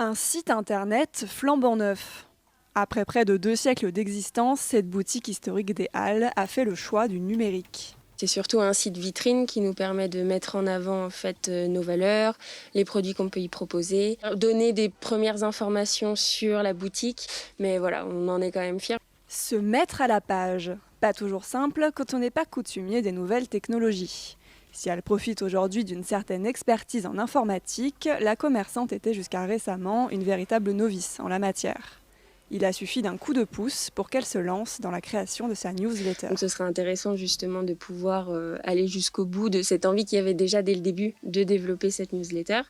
Un site internet flambant neuf. Après près de 2 siècles d'existence, cette boutique historique des Halles a fait le choix du numérique. C'est surtout un site vitrine qui nous permet de mettre en avant en fait nos valeurs, les produits qu'on peut y proposer, donner des premières informations sur la boutique, mais voilà, on en est quand même fiers. Se mettre à la page. Pas toujours simple quand on n'est pas coutumier des nouvelles technologies. Si elle profite aujourd'hui d'une certaine expertise en informatique, la commerçante était jusqu'à récemment une véritable novice en la matière. Il a suffi d'un coup de pouce pour qu'elle se lance dans la création de sa newsletter. Donc ce serait intéressant justement de pouvoir aller jusqu'au bout de cette envie qu'il y avait déjà dès le début de développer cette newsletter.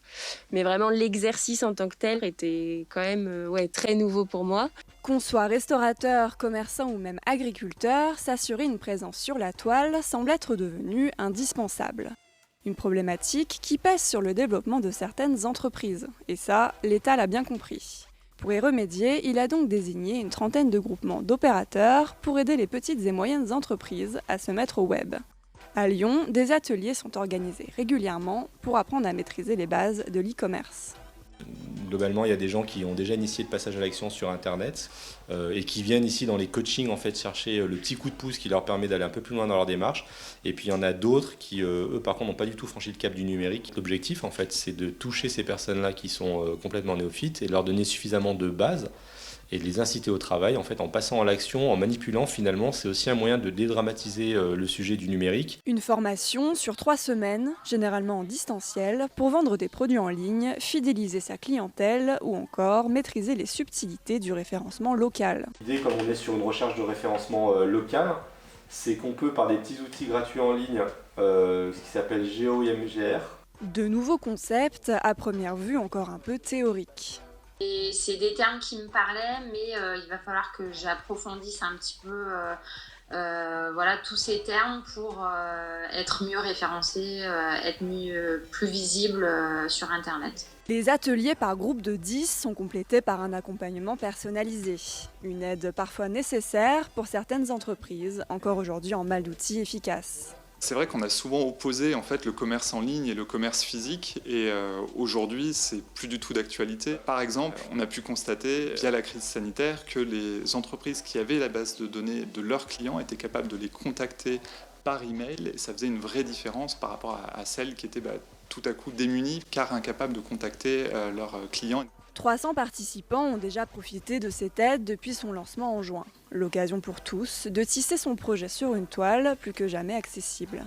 Mais vraiment l'exercice en tant que tel était quand même très nouveau pour moi. Qu'on soit restaurateur, commerçant ou même agriculteur, s'assurer une présence sur la toile semble être devenu indispensable. Une problématique qui pèse sur le développement de certaines entreprises. Et ça, l'État l'a bien compris. Pour y remédier, il a donc désigné une trentaine de groupements d'opérateurs pour aider les petites et moyennes entreprises à se mettre au web. À Lyon, des ateliers sont organisés régulièrement pour apprendre à maîtriser les bases de l'e-commerce. Globalement, il y a des gens qui ont déjà initié le passage à l'action sur Internet et qui viennent ici dans les coachings en fait, chercher le petit coup de pouce qui leur permet d'aller un peu plus loin dans leur démarche. Et puis il y en a d'autres qui, eux, par contre, n'ont pas du tout franchi le cap du numérique. L'objectif, en fait, c'est de toucher ces personnes-là qui sont complètement néophytes et de leur donner suffisamment de bases et de les inciter au travail en fait en passant à l'action, en manipulant finalement. C'est aussi un moyen de dédramatiser le sujet du numérique. Une formation sur 3 semaines, généralement en distanciel, pour vendre des produits en ligne, fidéliser sa clientèle ou encore maîtriser les subtilités du référencement local. L'idée, comme on est sur une recherche de référencement local, c'est qu'on peut par des petits outils gratuits en ligne, ce qui s'appelle GeoIMGR. De nouveaux concepts, à première vue encore un peu théoriques. Et c'est des termes qui me parlaient, mais il va falloir que j'approfondisse un petit peu tous ces termes pour être mieux référencés, être plus visible sur Internet. Les ateliers par groupe de 10 sont complétés par un accompagnement personnalisé. Une aide parfois nécessaire pour certaines entreprises, encore aujourd'hui en mal d'outils efficaces. C'est vrai qu'on a souvent opposé en fait le commerce en ligne et le commerce physique et aujourd'hui c'est plus du tout d'actualité. Par exemple, on a pu constater via la crise sanitaire que les entreprises qui avaient la base de données de leurs clients étaient capables de les contacter par email et ça faisait une vraie différence par rapport à celles qui étaient tout à coup démunies car incapables de contacter leurs clients. 300 participants ont déjà profité de cette aide depuis son lancement en juin. L'occasion pour tous de tisser son projet sur une toile plus que jamais accessible.